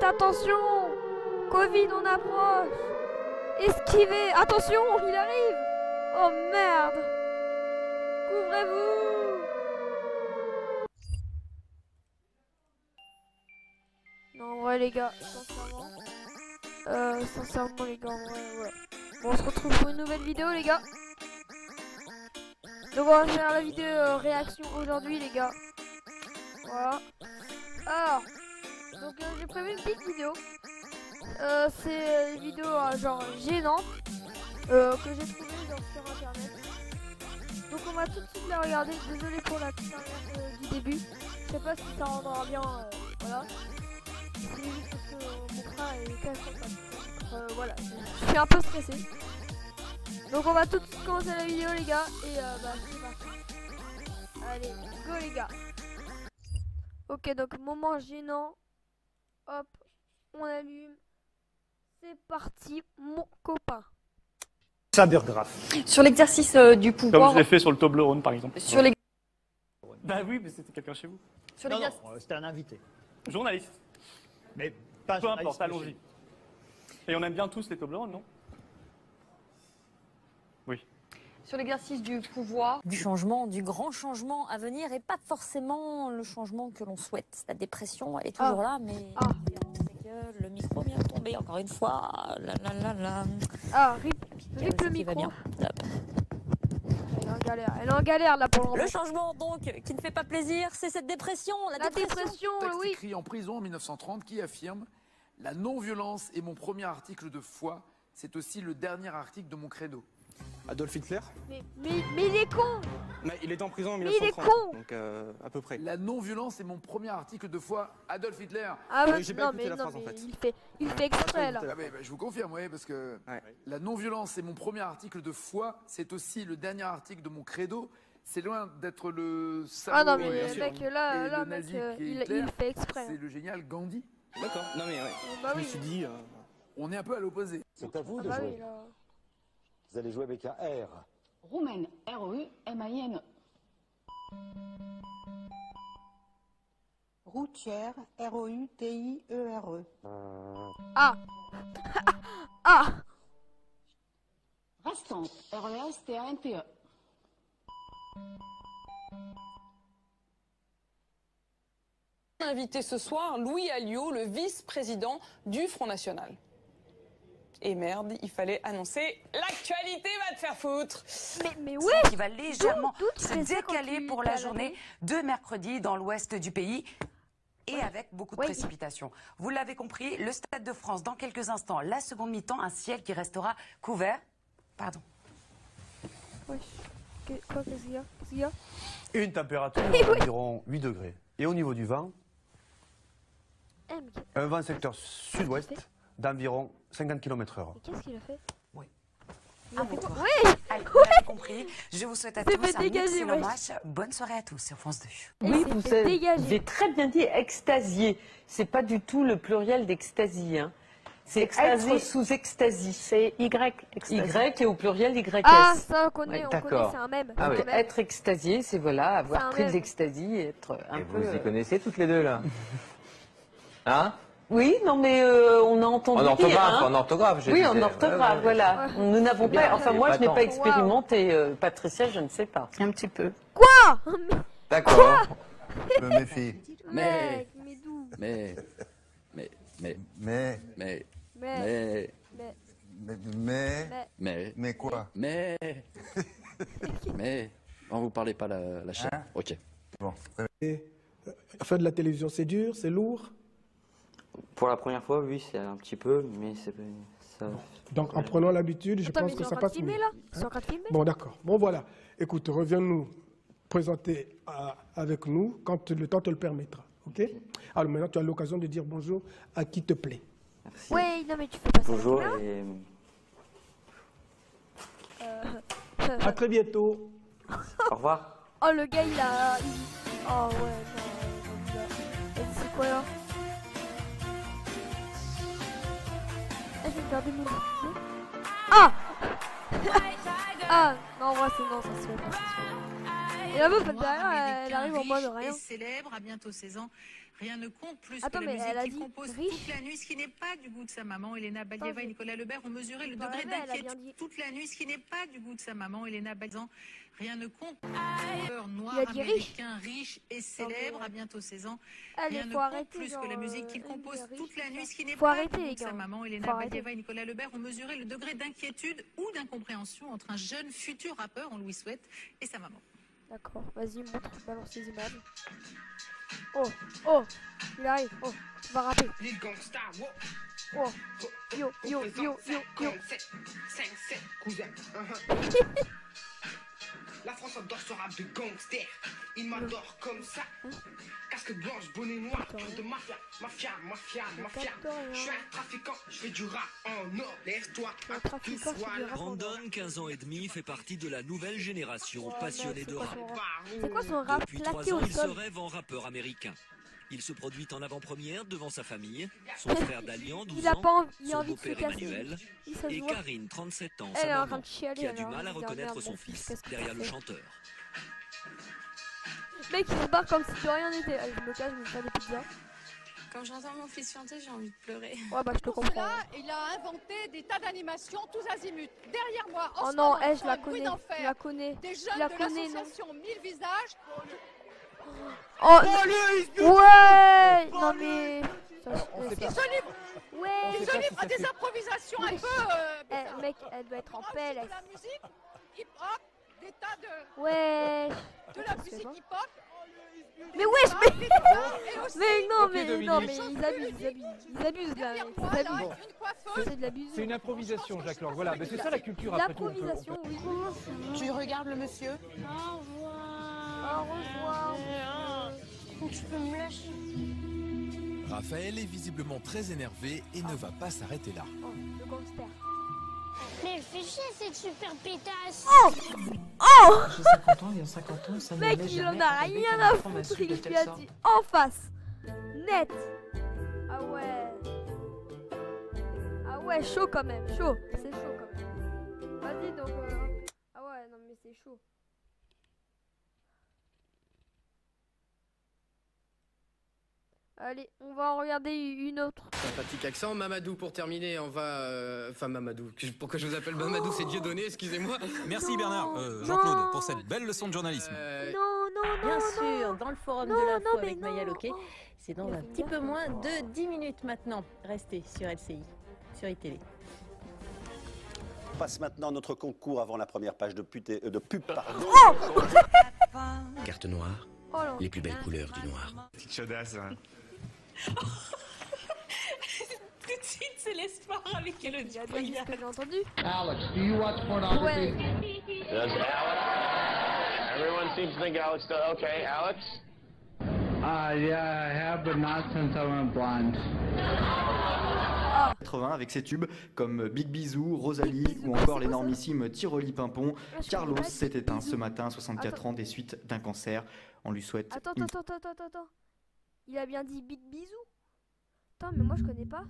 attention. Covid, on approche. Esquivez. Attention, il arrive. Oh merde. Couvrez-vous. Non, en vrai, les gars, sincèrement, les gars, en vrai, ouais. Bon, on se retrouve pour une nouvelle vidéo, les gars. Donc, on va faire la vidéo réaction aujourd'hui, les gars. Voilà. Alors, donc, j'ai prévu une petite vidéo. C'est une vidéo genre gênante que j'ai trouvée sur internet. Donc, on va tout de suite la regarder. Désolé pour la petite arrière du début. Je sais pas si ça rendra bien. Voilà. C'est juste parce que mon frère est casse. Voilà, je suis un peu stressé. Donc on va tout de suite commencer la vidéo, les gars. Et bah c'est parti. Allez, go les gars. Ok, donc moment gênant. Hop, on allume. C'est parti, mon copain. Sabergraphe. Sur l'exercice du pouvoir. Comme je l'ai fait sur le Toblerone par exemple. Sur les... Bah oui, mais c'était quelqu'un chez vous. Sur Non, l'exercice. non, c'était un invité. Journaliste. Mais pas Peu journaliste, importe, allons-y. Et on aime bien tous les Toblerone, non? Oui. Sur l'exercice du pouvoir. Du changement, du grand changement à venir et pas forcément le changement que l'on souhaite. La dépression, elle est toujours là, mais c'est que le micro vient de tomber encore une fois. Ah, rip le micro. Va bien. Hop. Elle est en galère là pour le moment. Le changement donc qui ne fait pas plaisir, c'est cette dépression, la dépression. Texte oui. écrit en prison en 1930 qui affirme « La non-violence est mon premier article de foi, c'est aussi le dernier article de mon credo. Adolf Hitler. Mais il est con. Mais il était en prison en Mais il est 1930. con. Donc à peu près. La non-violence est mon premier article de foi, Adolf Hitler. » Ah ouais, j'ai pas non écouté mais, la non, phrase, mais en fait. il fait exprès là. Ah, mais, je vous confirme, oui, parce que Ouais. la non-violence est mon premier article de foi, c'est aussi le dernier article de mon credo. C'est loin d'être le salaud, Ah non bien mais sûr, mec et là le mec, nazi qui est il Hitler, fait exprès. c'est le génial Gandhi. D'accord. Non mais ouais. Bah Je me oui. suis dit. On est un peu à l'opposé. C'est à vous Ah de bah jouer. oui là. Vous allez jouer avec un R. Roumaine, R-E-U-M-A-I-N-E. Routière, R-O-U-T-I-E-R-E. Ah. Ah. Restante, R-E-S-T-A-N-T-E. Invité ce soir Louis Alliot, le vice-président du Front National. Et merde, il fallait annoncer l'actualité va te faire foutre. Mais oui. Qui va légèrement D'où tu se fais ça quand décaler tu pour la t'as la journée de mercredi dans l'ouest du pays. Et avec beaucoup de précipitations. Vous l'avez compris, le Stade de France dans quelques instants, la seconde mi-temps, un ciel qui restera couvert. Pardon. Wesh. Quoi, qu'est-ce qu'il y a? Qu'est-ce qu'il y a? Une température d'environ 8 degrés. Et au niveau du vent, un vent secteur sud-ouest d'environ 50 km/h. Mais qu'est-ce qu'il a fait? Oui. Il a fait quoi? Oui. Allez, vous l'avez compris. Je vous souhaite à tous un dégager, excellent wesh. match. Bonne soirée à tous sur France 2. Oui, s'est vous fait dégager. avez très bien dit extasier. C'est pas du tout le pluriel d'extasie. Hein. C'est Extasie. être sous extasie. C'est Y. Y et au pluriel YS. Ah, ça on connaît, Ouais, on connaît, d'accord. c'est un mème. Ah c'est oui. un mème. Être extasié, c'est voilà, C'est avoir un pris de mème. l'extasie et être un peu. Vous y connaissez toutes les deux là? Hein? Oui, non mais on a entendu. En orthographe, dire, hein. en orthographe, je Oui, disais. en orthographe, Ouais. voilà. Nous n'avons bien, pas. Enfin, c'est moi, je n'ai épatant. pas expérimenté. Patricia, je ne sais pas. Un petit peu. Quoi? D'accord. Je me méfie. Mec, mais d'où? Mais quoi? Mais, on vous parlez pas la chaîne. Hein? Ok. Bon. Faire de la télévision, c'est dur, c'est lourd. Pour la première fois, oui, c'est un petit peu, mais c'est ça. Donc en prenant l'habitude, je Attends, pense mais que ils sont ça en train de passe filmer mieux. là? Ils sont en train de filmer? Bon, d'accord. Bon, voilà. Écoute, reviens-nous présenter avec nous quand le temps te le permettra. OK? Alors maintenant, tu as l'occasion de dire bonjour à qui te plaît. Merci. Ouais, non mais tu fais pas ça. Bonjour là, et À très bientôt. au revoir. Oh le gars il a... Oh ouais, non, vas-y, c'est quoi là? Je vais garder mon idée. Ah. Ah non, en vrai c'est non, ça se fait pas. Et la meuf derrière, elle arrive en mode rien. Célèbre, à bientôt 16 ans. Rien ne compte plus Attends, que la mais elle a musique dit qu'il compose riche. toute la nuit, ce qui n'est pas du goût de sa maman. Elena Balieva et Nicolas Lebert ont mesuré le degré elle a bien d'inquiétude dit. toute la nuit, ce qui n'est pas du goût de sa maman. Elena Balieva, rien ne compte. Noir Il a dit riche. américain, riche et célèbre, à bientôt 16 ans. Allez, Rien ne faut compte arrêter, plus genre, que la musique qu'il elle compose est riche, toute la nuit, ce qui n'est Faut pas arrêter, du les goût de sa gars. maman. Faut Elena arrêter. Balieva et Nicolas Lebert ont mesuré le degré d'inquiétude ou d'incompréhension entre un jeune futur rappeur, on lui souhaite, et sa maman. D'accord, vas-y, montre, balance les images. Oh, oh, il arrive, oh, il va rapper. Oh, yo, yo, yo, yo, yo. La France adore ce rap de gangster. Il m'adore comme ça. Casque blanche, bonnet noir, truc de mafia. Mafia. Je suis un trafiquant, je fais du rap en or. Lève-toi, Brandon, 15 ans et demi, fait partie de la nouvelle génération passionnée de rap. C'est quoi son rap Depuis 3 claqué ans, au il se sol? rêve en rappeur américain. Il se produit en avant-première devant sa famille, son frère Dalian, 12 Il a ans, pas envie, il a son envie de se beau-père casser. Emmanuel, Ça se et voit. Karine, 37 ans, Elle est sa en train maman, de chialer, qui a du alors, mal à elle dit, reconnaître merde, son mon fils, fils qu'est-ce que derrière tu le fais? chanteur. Le mec, il se barre comme si de rien n'était. Allez, je me cache, je me fais des pizzas. Quand j'entends mon fils chanter, j'ai envie de pleurer. Ouais, bah, je te Pour comprends. cela, il a inventé des tas d'animations tous azimuts. Derrière moi, en Oh ce non, moment, je la un bruit connais, d'enfer. je la connais. Des Je jeunes la de connais, non. l'association 1000 visages. Oh, ouais! Non, mais. Qui se livre, Ouais! qui se livre à des improvisations un peu bizarres. Mec, elle doit être en paix, là. De la musique hip-hop, des tas de... Ouais! De la musique hip-hop. Mais wesh, mais. Et aussi, Mais non, Ok, mais Dominique. non, mais ils abusent là, ils abusent. C'est de l'abus. C'est une improvisation, Jacques Lang. Voilà, mais c'est ça la culture après tout. L'improvisation, oui. Tu regardes le monsieur? Au revoir. Tu peux me lâcher? Raphaël est visiblement très énervé et ne va pas s'arrêter là. Oh, le gangster. Mais fais chier cette super pétasse! Oh! Oh! J'ai 50 ans et en 50 ans, ça ne Mec, m'est il en jamais a arrivé rien qu'un à enfant m'a foutre, su de il telle lui a sorte. dit en face. Net. Ah ouais. Ah ouais, chaud quand même, chaud. C'est chaud quand même. Vas-y donc. Ah ouais, non mais c'est chaud. Allez, on va en regarder une autre. Sympathique accent, Mamadou pour terminer, on va... Enfin Mamadou, pourquoi je vous appelle Mamadou, c'est Dieudonné, excusez-moi. Merci Bernard, Jean-Claude, pour cette belle leçon de journalisme. Bien sûr, dans le forum de l'info avec Maya Loquet. C'est dans un petit peu moins de 10 minutes maintenant. Restez sur LCI, sur iTélé. On passe maintenant à notre concours avant la première page de pub. Pardon. Carte noire, Oh là. les plus belles couleurs du noir. Petite chaudasse. Hein. Tout de suite, c'est l'espoir avec Elodie. Ce que j'ai entendu. Alex, do you watch pornography? Ouais. Does Alex? Everyone seems to think Alex does. Okay, Alex? Yeah, I have, but not since I went blind. 80 avec ses tubes comme Big Bisou, Rosalie ou encore l'énormissime Tiroli Pimpon. Carlos s'est éteint ce matin à 64 ans des suites d'un cancer. On lui souhaite Attends. Il a bien dit Big Bisou. Attends, mais moi je connais pas.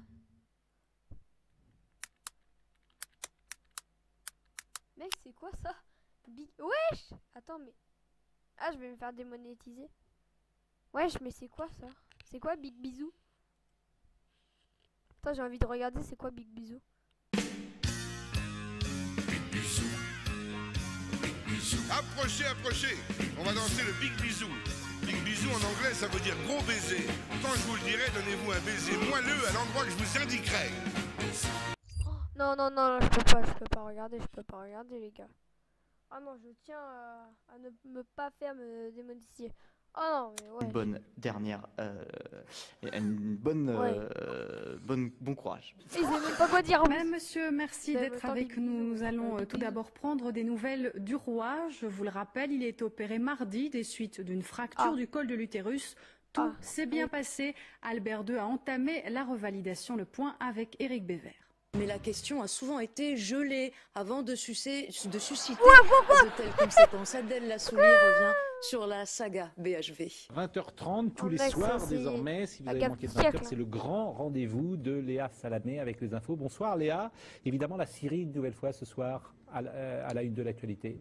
Mec, c'est quoi ça? Big... Wesh! Attends, mais... Ah, je vais me faire démonétiser. Wesh, mais c'est quoi ça? C'est quoi Big Bisou? Attends, j'ai envie de regarder c'est quoi Big Bisou. Approchez. On va danser le Big Bisou. Big Bisou en anglais, ça veut dire gros baiser. Quand je vous le dirai, donnez-vous un baiser moelleux à l'endroit que je vous indiquerai. Non, je peux pas regarder, les gars. Ah non, je tiens à ne me pas faire me démonétiser. Oh non, mais ouais. une bonne dernière, bon courage. Ils savent même pas quoi dire. Madame, monsieur, merci d'être avec nous. Nous allons tout d'abord prendre des nouvelles du roi. Je vous le rappelle, il est opéré mardi des suites d'une fracture du col de l'utérus. Tout s'est bien passé. Albert II a entamé la revalidation. Le point avec Éric Bévert. Mais la question a souvent été gelée avant de susciter de telles conséquences. Adèle Lassoulier revient sur la saga BHV. 20h30 tous les soirs désormais, si vous avez manqué de 20h, c'est le grand rendez-vous de Léa Salamé avec les infos. Bonsoir Léa, évidemment la Syrie une nouvelle fois ce soir à la une de l'actualité.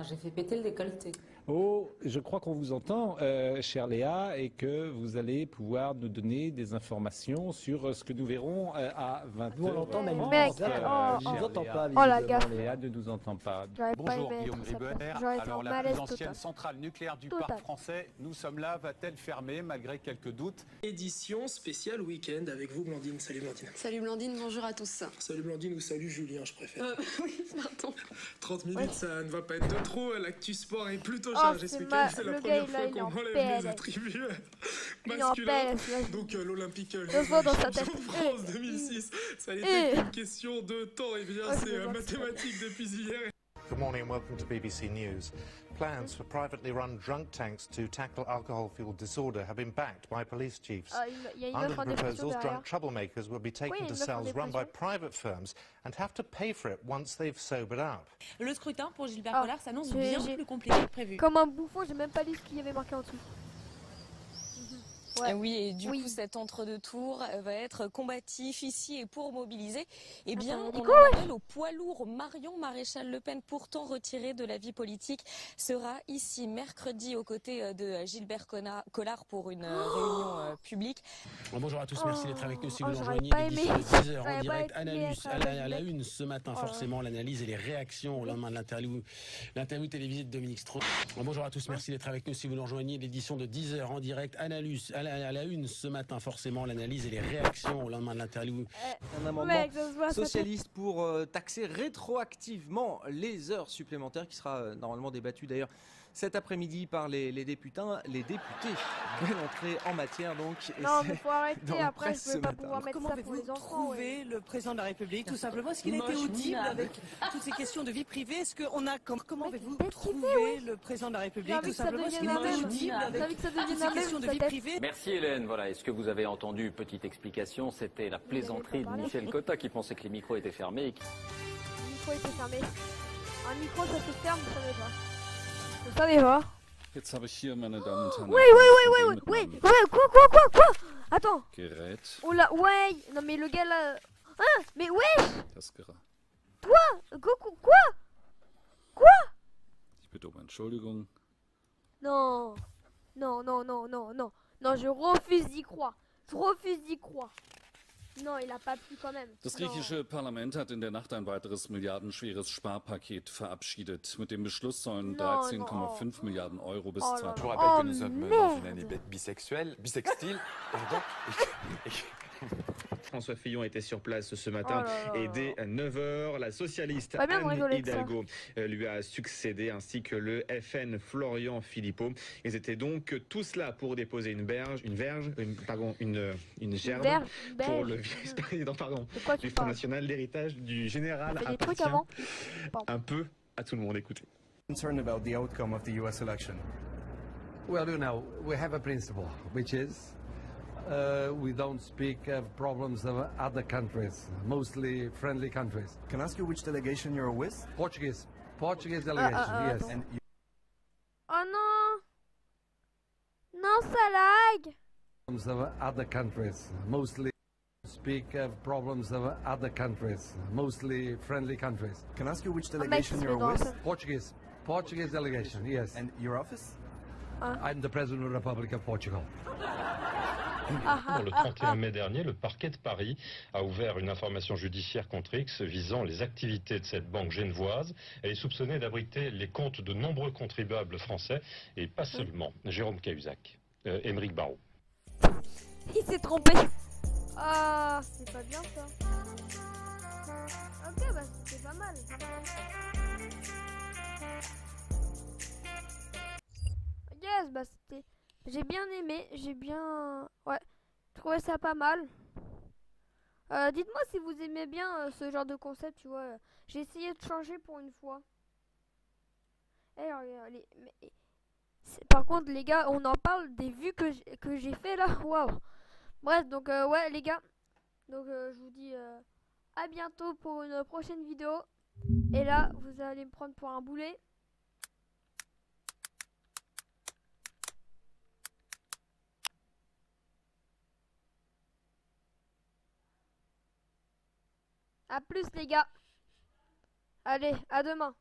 J'ai fait péter le décolleté. Oh, je crois qu'on vous entend, chère Léa, et que vous allez pouvoir nous donner des informations sur ce que nous verrons à 20h. Nous, on entend même Mec, il nous entend pas, la gaffe. Léa ne nous entend pas. Bonjour Guillaume Ribert. Alors la plus ancienne centrale nucléaire du parc français, nous sommes là, va-t-elle fermer malgré quelques doutes? Édition spéciale week-end avec vous Blandine. Salut Blandine. Salut Blandine, bonjour à tous. Salut Blandine ou salut Julien, je préfère. Oui, pardon. 30 minutes, ça ne va pas être de trop. L'actu sport est plutôt chargée ce week-end. C'est la première fois qu'on enlève les attributs masculins. Donc l'Olympique Lyonnais, champion de France 2006, ça n'était qu'une question de temps. Et bien c'est mathématique depuis hier. Good morning and welcome to BBC News. Plans for privately run drunk tanks to tackle alcohol-fueled disorder have been backed by police chiefs. Under the proposals, drunk troublemakers will be taken to cells run by private firms and have to pay for it once they've sobered up. Le scrutin pour Gilbert Collard s'annonce bien plus compliqué que prévu. Comme un bouffon, j'ai même pas lu ce qu'il y avait marqué en dessous. Ouais. Oui, et du coup, cet entre-deux tours va être combatif ici et pour mobiliser. Eh bien, on en appelle au poids lourd. Marion Maréchal Le Pen, pourtant retirée de la vie politique, sera ici mercredi aux côtés de Gilbert Collard pour une réunion publique. Bonjour à tous, merci d'être avec nous. Si vous nous rejoignez, l'édition de 10h en direct, Analyse à la une ce matin, forcément, l'analyse et les réactions au lendemain de l'interview télévisée de Dominique Strauss. Bonjour à tous, merci d'être avec nous. Si vous nous rejoignez, l'édition de 10h en direct, Analyse à la une ce matin, forcément, l'analyse et les réactions au lendemain de l'interview. Un amendement socialiste pour taxer rétroactivement les heures supplémentaires qui sera normalement débattu d'ailleurs cet après-midi par les députés. Belle entrée en matière donc. Non mais faut arrêter, après je vais pas pouvoir mettre Comment ça pour les enfants. Trouver le président de la République, tout simplement? Est-ce qu'il a été audible avec toutes ces questions de vie privée? Est-ce qu'on a comment avez-vous trouvé le président de la République, tout simplement? Est-ce qu'il a été audible avec toutes ces questions de vie privée? Merci Hélène. Voilà, est-ce que vous avez entendu? Petite explication, c'était la plaisanterie de Michel Cotta qui pensait que les micros étaient fermés. Le micro était fermé. Un micro ça se ferme, vous savez pas. Vous savez pas? Jetzt habe ich hier, meine Damen und Herren. Quoi? Attends. Gerät. Oh là, ouais. Non mais le gars là. Hein? Mais ouais. Das Gerät. Toi? Quoi? Ich bitte um Entschuldigung. Non, je refuse d'y croire. Non, il a pas pu quand même. Das griechische Parlament hat in der Nacht ein weiteres milliardenschweres Sparpaket verabschiedet. Mit dem Beschluss sollen 13,5 Milliarden Euro bis 2020. Je vous rappelle que nous sommes dans une année bisextile, pardon. François Fillon était sur place ce matin et dès 9h, la socialiste Anne Hidalgo lui a succédé ainsi que le FN Florian Philippot. Ils étaient donc tous là pour déposer une gerbe pour le vice-président du Front National. L'héritage du général appartient un peu à tout le monde. Écoutez. Concerned about the outcome of the US election. Well, you know, we have a principle, which is we don't speak of problems of other countries, mostly friendly countries. Can I ask you which delegation you're with? Portuguese delegation, yes. And oh non! Non, ça lag! Of other countries, mostly speak of problems of other countries, mostly friendly countries. Can I ask you which delegation you're with? Portuguese delegation, yes. And your office? I'm the President of the Republic of Portugal. Le 31 mai dernier, le parquet de Paris a ouvert une information judiciaire contre X visant les activités de cette banque genevoise. Elle est soupçonnée d'abriter les comptes de nombreux contribuables français et pas seulement. Jérôme Cahuzac, Émeric Barrault. Il s'est trompé. Ah, c'est pas bien ça. Ok, bah c'était pas mal. Yes, bah c'était... J'ai bien aimé, ouais, je trouvais ça pas mal. Dites-moi si vous aimez bien ce genre de concept, tu vois. J'ai essayé de changer pour une fois. Par contre, les gars, on en parle des vues que j'ai fait là. Waouh. Bref, donc ouais, les gars. Donc je vous dis à bientôt pour une prochaine vidéo. Et là, vous allez me prendre pour un boulet. A plus les gars. Allez, à demain.